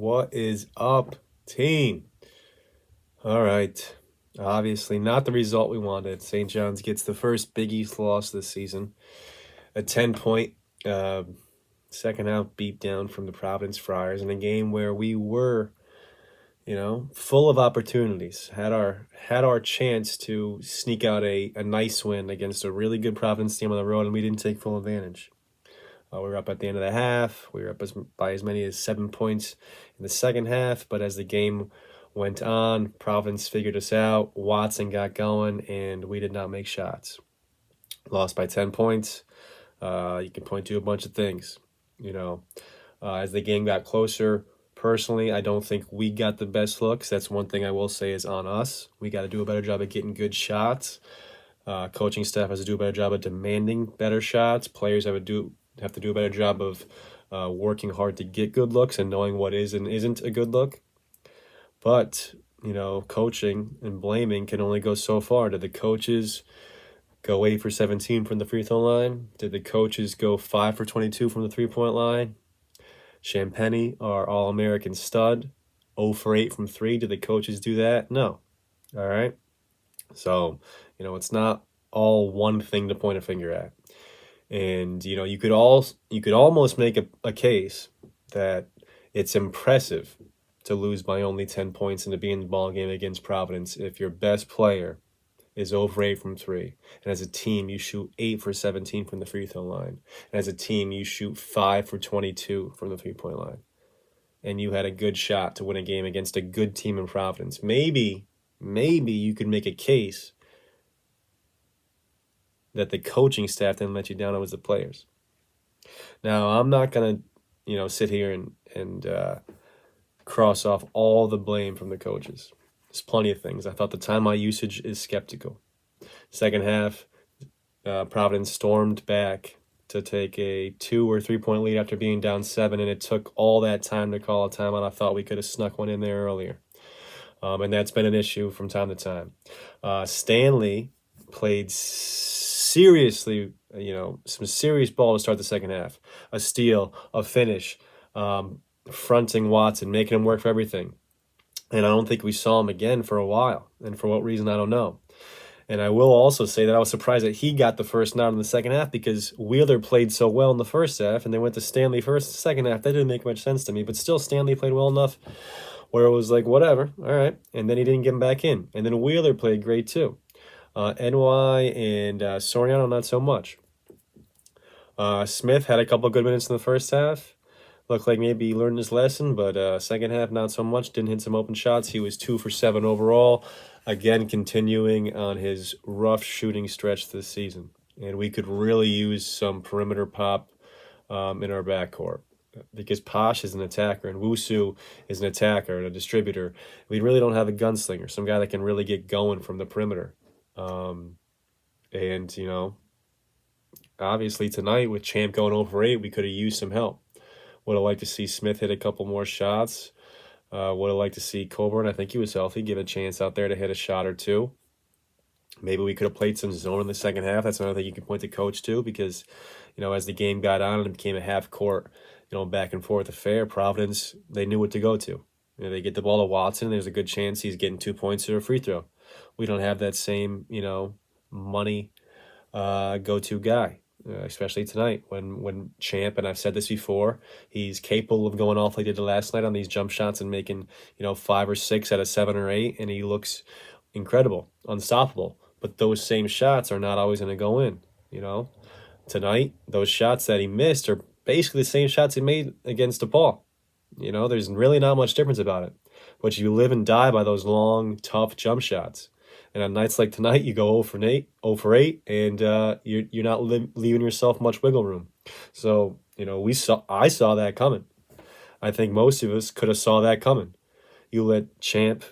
What is up, team? All right. Obviously, not the result we wanted. St. John's gets the first Big East loss this season. A 10-point second half beatdown from the Providence Friars in a game where we were, full of opportunities. Had our chance to sneak out a nice win against a really good Providence team on the road, and we didn't take full advantage. We were up at the end of the half. We were up by as many as 7 points in the second half. But as the game went on, Providence figured us out. Watson got going, and we did not make shots. Lost by 10 points. You can point to a bunch of things. As the game got closer, personally, I don't think we got the best looks. That's one thing I will say is on us. We got to do a better job of getting good shots. Coaching staff has to do a better job of demanding better shots. Players have to do a better job of working hard to get good looks and knowing what is and isn't a good look. But, coaching and blaming can only go so far. Did the coaches go 8 for 17 from the free throw line? Did the coaches go 5 for 22 from the three-point line? Champagny, our All-American stud, 0 for 8 from 3. Did the coaches do that? No. All right? So, it's not all one thing to point a finger at. And, you could almost make a case that it's impressive to lose by only 10 points and to be in the ball game against Providence if your best player is over 8 from 3. And as a team, you shoot 8 for 17 from the free throw line. And as a team, you shoot 5 for 22 from the three-point line. And you had a good shot to win a game against a good team in Providence. Maybe you could make a case that the coaching staff didn't let you down. It was the players. Now, I'm not going to, sit here and cross off all the blame from the coaches. There's plenty of things. I thought the timeout usage is skeptical. Second half, Providence stormed back to take a 2 or 3 point lead after being down 7, and it took all that time to call a timeout. I thought we could have snuck one in there earlier. And that's been an issue from time to time. Stanley played seriously, some serious ball to start the second half. A steal, a finish, fronting Watson, making him work for everything. And I don't think we saw him again for a while. And for what reason, I don't know. And I will also say that I was surprised that he got the first nod in the second half because Wheeler played so well in the first half and they went to Stanley first in the second half. That didn't make much sense to me. But still, Stanley played well enough where it was like, whatever, all right. And then he didn't get him back in. And then Wheeler played great too. NY and Soriano, not so much. Smith had a couple of good minutes in the first half. Looked like maybe he learned his lesson, but second half, not so much. Didn't hit some open shots. He was 2 for 7 overall. Again, continuing on his rough shooting stretch this season. And we could really use some perimeter pop in our backcourt. Because Posh is an attacker and Wusu is an attacker and a distributor. We really don't have a gunslinger, some guy that can really get going from the perimeter. And, obviously tonight with Champ going over 8, we could have used some help. Would have liked to see Smith hit a couple more shots. Would have liked to see Coburn, I think he was healthy, give a chance out there to hit a shot or two. Maybe we could have played some zone in the second half. That's another thing you can point the coach to because, as the game got on and it became a half court, back and forth affair, Providence, they knew what to go to. They get the ball to Watson, there's a good chance he's getting 2 points or a free throw. We don't have that same, money go-to guy. Especially tonight when Champ, and I've said this before, he's capable of going off like he did last night on these jump shots and making, 5 or 6 out of 7 or 8, and he looks incredible, unstoppable. But those same shots are not always going to go in, Tonight, those shots that he missed are basically the same shots he made against DePaul. There's really not much difference about it. But you live and die by those long, tough jump shots. And on nights like tonight, you go 0 for 8, and you're not leaving yourself much wiggle room. So, I saw that coming. I think most of us could have saw that coming. You let Champ,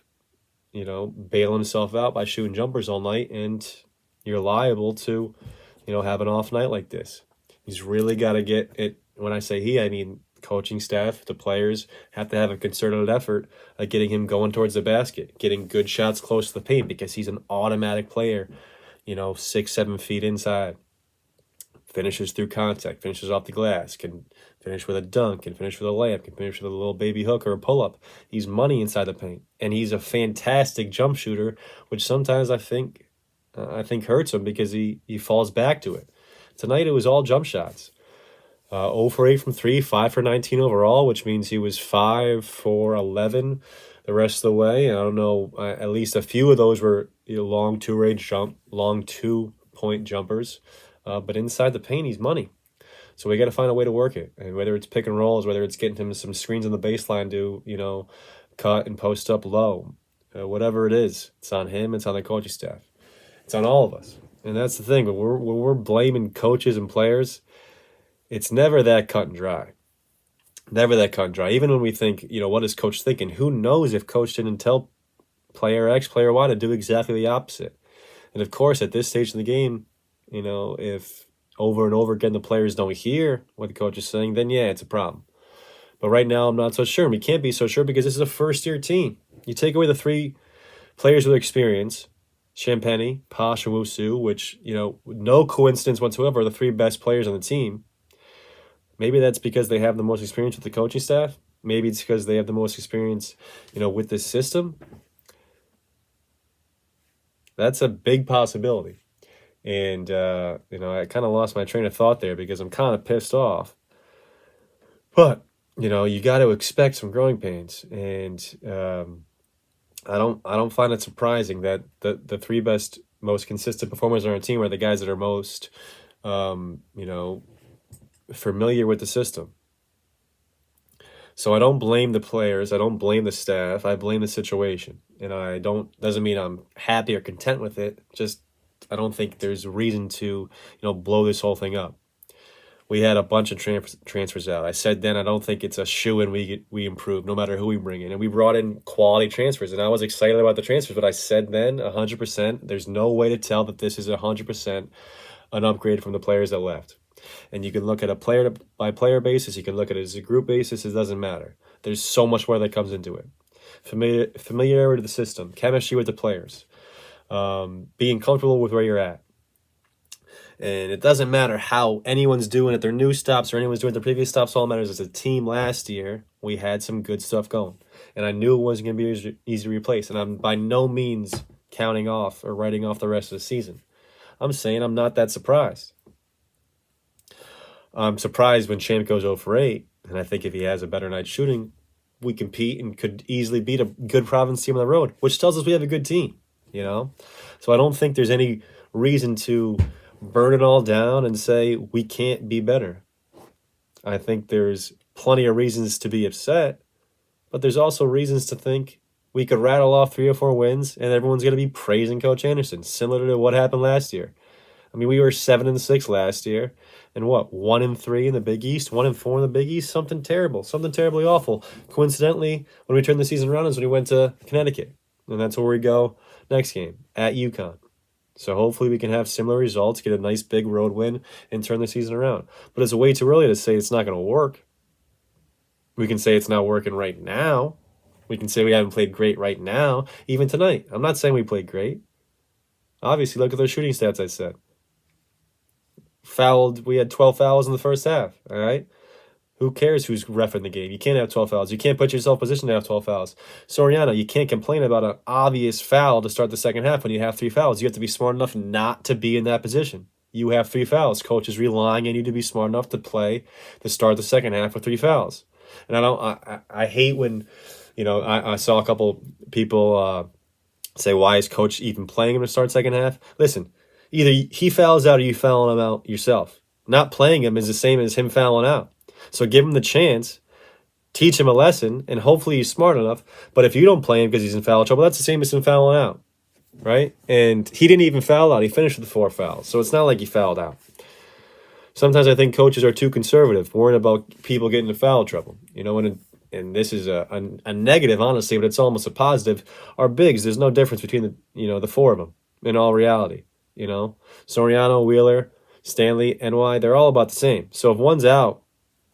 bail himself out by shooting jumpers all night, and you're liable to, have an off night like this. He's really got to get it. When I say he, I mean coaching staff, the players have to have a concerted effort at getting him going towards the basket, getting good shots close to the paint because he's an automatic player, 6-7 feet inside. finishes through contact, finishes off the glass, can finish with a dunk, can finish with a layup, can finish with a little baby hook or a pull-up. He's money inside the paint, and he's a fantastic jump shooter, which sometimes I think hurts him because he falls back to it. Tonight it was all jump shots. 0 for 8 from 3, 5 for 19 overall, which means he was 5 for 11 the rest of the way. I don't know, at least a few of those were long long 2-point jumpers. But inside the paint, he's money. So we got to find a way to work it. And whether it's pick and rolls, whether it's getting him some screens on the baseline to, cut and post up low, whatever it is, it's on him, it's on the coaching staff. It's on all of us. And that's the thing. When we're blaming coaches and players, it's never that cut and dry. Never that cut and dry. Even when we think, what is coach thinking? Who knows if coach didn't tell player X, player Y to do exactly the opposite? And of course, at this stage in the game, if over and over again the players don't hear what the coach is saying, then yeah, it's a problem. But right now, I'm not so sure. And we can't be so sure because this is a first-year team. You take away the 3 players with experience, Champagny, Posh, and Wusu, which, no coincidence whatsoever, are the 3 best players on the team. Maybe that's because they have the most experience with the coaching staff. Maybe it's because they have the most experience, with this system. That's a big possibility. And, I kind of lost my train of thought there because I'm kind of pissed off. But, you got to expect some growing pains. And I don't find it surprising that the 3 best, most consistent performers on our team are the guys that are most, familiar with the system. So I don't blame the players. I don't blame the staff. I blame the situation. And doesn't mean I'm happy or content with it. Just, I don't think there's a reason to, blow this whole thing up. We had a bunch of transfers out. I said then I don't think it's a shoo-in we improve no matter who we bring in. And we brought in quality transfers. And I was excited about the transfers. But I said then 100%, there's no way to tell that this is 100% an upgrade from the players that left. And you can look at a player-by-player basis. You can look at it as a group basis. It doesn't matter. There's so much more that comes into it. Familiarity with the system, chemistry with the players, being comfortable with where you're at. And it doesn't matter how anyone's doing at their new stops or anyone's doing at their previous stops. All that matters is a team last year, we had some good stuff going. And I knew it wasn't going to be easy to replace. And I'm by no means counting off or writing off the rest of the season. I'm saying I'm not that surprised. I'm surprised when Champ goes 0 for 8, and I think if he has a better night shooting, we compete and could easily beat a good Providence team on the road, which tells us we have a good team, So I don't think there's any reason to burn it all down and say we can't be better. I think there's plenty of reasons to be upset, but there's also reasons to think we could rattle off 3 or 4 wins, and everyone's going to be praising Coach Anderson, similar to what happened last year. I mean, we were 7-6 last year. And 1-3 in the Big East, 1-4 in the Big East, something terribly awful. Coincidentally, when we turned the season around is when we went to Connecticut. And that's where we go next game, at UConn. So hopefully we can have similar results, get a nice big road win, and turn the season around. But it's way too early to say it's not going to work. We can say it's not working right now. We can say we haven't played great right now, even tonight. I'm not saying we played great. Obviously, look at those shooting stats I said. We had 12 fouls in the first half, all right? Who cares who's reffing the game? You can't have 12 fouls. You can't put yourself in position to have 12 fouls. Soriano, you can't complain about an obvious foul to start the second half when you have 3 fouls. You have to be smart enough not to be in that position. You have 3 fouls. Coach is relying on you to be smart enough to start the second half with 3 fouls. And I hate when, I saw a couple people say, why is coach even playing him to start second half? Listen, either he fouls out or you foul him out yourself. Not playing him is the same as him fouling out. So give him the chance, teach him a lesson, and hopefully he's smart enough. But if you don't play him because he's in foul trouble, that's the same as him fouling out, right? And he didn't even foul out. He finished with 4 fouls. So it's not like he fouled out. Sometimes I think coaches are too conservative, worrying about people getting into foul trouble. And this is a negative, honestly, but it's almost a positive. Our bigs, there's no difference between the 4 of them in all reality. Soriano, Wheeler, Stanley, NY, they're all about the same. So if one's out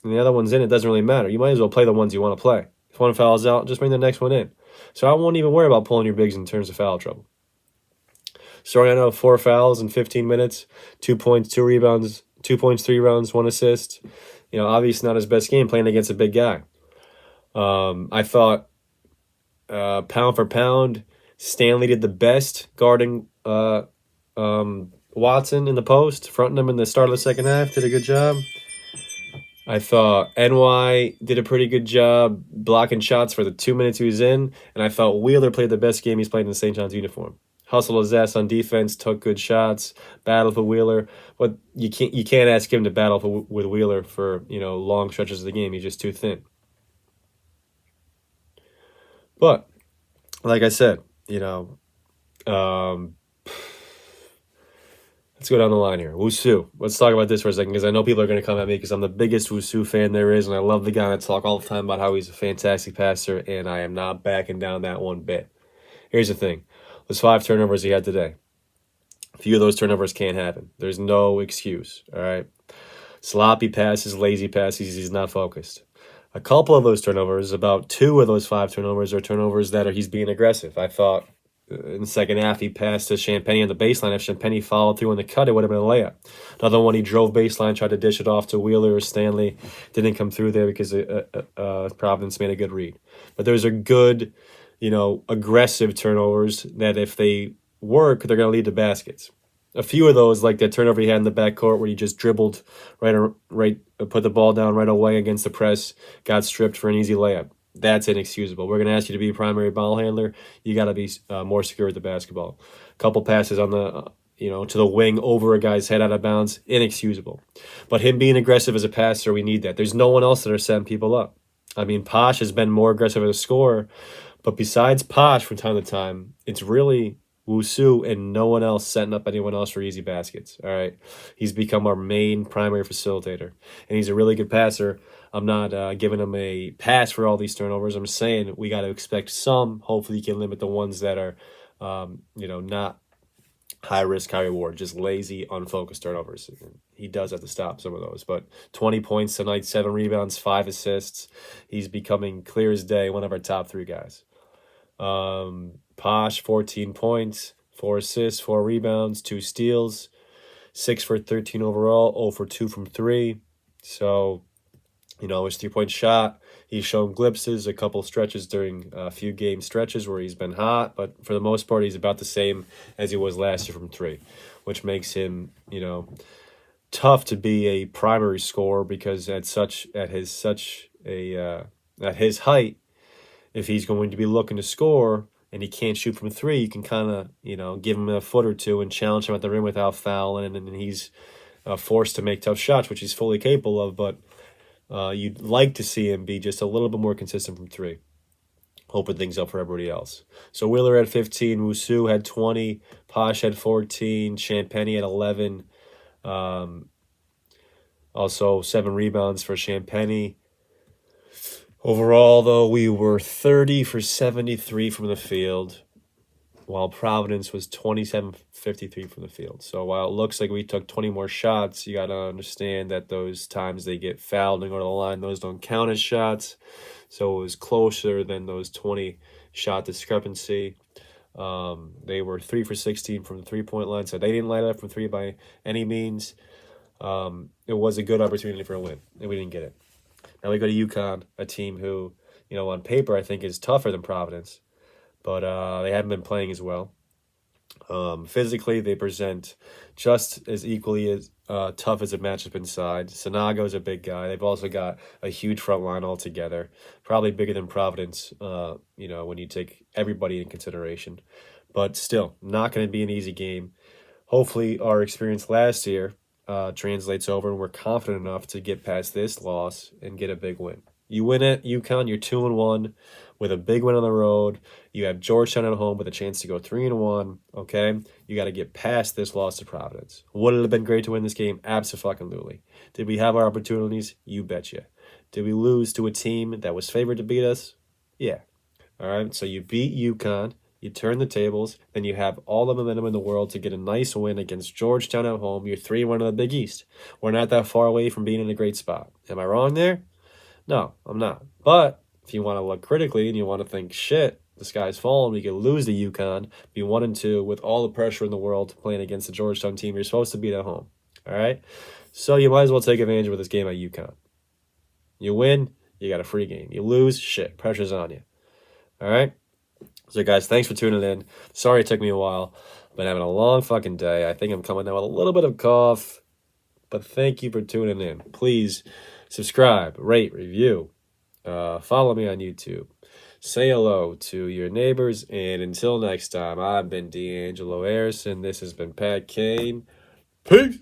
and the other one's in, it doesn't really matter. You might as well play the ones you want to play. If one fouls out, just bring the next one in. So I won't even worry about pulling your bigs in terms of foul trouble. Soriano, 4 fouls in 15 minutes, 2 points, 2 rebounds, 2 points, 3 rounds, 1 assist. Obviously not his best game playing against a big guy. I thought pound for pound, Stanley did the best guarding Watson in the post, fronting him in the start of the second half. Did a good job. I thought NY did a pretty good job blocking shots for the 2 minutes he was in, and I thought Wheeler played the best game he's played in the St. John's uniform. Hustled his ass on defense, took good shots, battled for Wheeler, but you can't ask him to battle with Wheeler for long stretches of the game. He's just too thin. But like I said, let's go down the line here. Wusu. Let's talk about this for a second because I know people are going to come at me because I'm the biggest Wusu fan there is, and I love the guy. I talk all the time about how he's a fantastic passer, and I am not backing down that one bit. Here's the thing. Those 5 turnovers he had today, a few of those turnovers can't happen. There's no excuse, all right? Sloppy passes, lazy passes, he's not focused. A couple of those turnovers, about 2 of those 5 turnovers are turnovers that he's being aggressive. I thought in the second half, he passed to Champagne on the baseline. If Champagne followed through on the cut, it would have been a layup. Another one, he drove baseline, tried to dish it off to Wheeler or Stanley. Didn't come through there because Providence made a good read. But those are good, aggressive turnovers that if they work, they're going to lead to baskets. A few of those, like that turnover he had in the backcourt where he just dribbled put the ball down right away against the press, got stripped for an easy layup. That's inexcusable. We're going to ask you to be a primary ball handler. You got to be more secure with the basketball. A couple passes on the, to the wing over a guy's head out of bounds, inexcusable. But him being aggressive as a passer, we need that. There's no one else that are setting people up. I mean, Posh has been more aggressive as a scorer, but besides Posh from time to time, it's really Wusu and no one else setting up anyone else for easy baskets. All right. He's become our main primary facilitator, and he's a really good passer. I'm not giving him a pass for all these turnovers. I'm saying we got to expect some. Hopefully, he can limit the ones that are, not high risk, high reward, just lazy, unfocused turnovers. He does have to stop some of those. But 20 points tonight, 7 rebounds, 5 assists. He's becoming clear as day, one of our top 3 guys. Posh, 14 points, 4 assists, 4 rebounds, 2 steals, 6 for 13 overall, 0 for 2 from 3. So, his 3-point shot, he's shown glimpses, a couple stretches during a few game stretches where he's been hot, but for the most part, he's about the same as he was last year from 3, which makes him, tough to be a primary scorer because at his height, if he's going to be looking to score and he can't shoot from 3, you can kind of, give him a foot or two and challenge him at the rim without fouling, and he's forced to make tough shots, which he's fully capable of, but you'd like to see him be just a little bit more consistent from 3, open things up for everybody else. So Wheeler had 15, Wusu had 20, Posh had 14, Champagne had 11, also 7 rebounds for Champagne. Overall, though, we were 30 for 73 from the field, while Providence was 27-53 from the field. So while it looks like we took 20 more shots, you got to understand that those times they get fouled and go to the line, those don't count as shots. So it was closer than those 20 shot discrepancy. They were 3 for 16 from the 3-point line, so they didn't light up from 3 by any means. It was a good opportunity for a win, and we didn't get it. Now we go to UConn, a team who, on paper I think is tougher than Providence, but they haven't been playing as well. Physically, they present just as equally as tough as a matchup inside. Sanago's a big guy. They've also got a huge front line altogether, probably bigger than Providence, when you take everybody in consideration. But still, not going to be an easy game. Hopefully, our experience last year translates over, and we're confident enough to get past this loss and get a big win. You win at UConn, you're 2-1 with a big win on the road. You have Georgetown at home with a chance to go 3-1. Okay, you got to get past this loss to Providence. Would it have been great to win this game? Absolutely. Did we have our opportunities? You betcha. Did we lose to a team that was favored to beat us? Yeah. All right. So you beat UConn. You turn the tables, then you have all the momentum in the world to get a nice win against Georgetown at home. You're 3-1 in the Big East. We're not that far away from being in a great spot. Am I wrong there? No, I'm not. But if you want to look critically and you want to think, shit, the sky's falling, we could lose to UConn, be 1-2 with all the pressure in the world playing against the Georgetown team you're supposed to beat at home. All right? So you might as well take advantage of this game at UConn. You win, you got a free game. You lose, shit, pressure's on you. All right? So, guys, thanks for tuning in. Sorry it took me a while. I've been having a long fucking day. I think I'm coming down with a little bit of cough. But thank you for tuning in. Please subscribe, rate, review. Follow me on YouTube. Say hello to your neighbors. And until next time, I've been D'Angelo Harrison. This has been Pat Kane. Peace.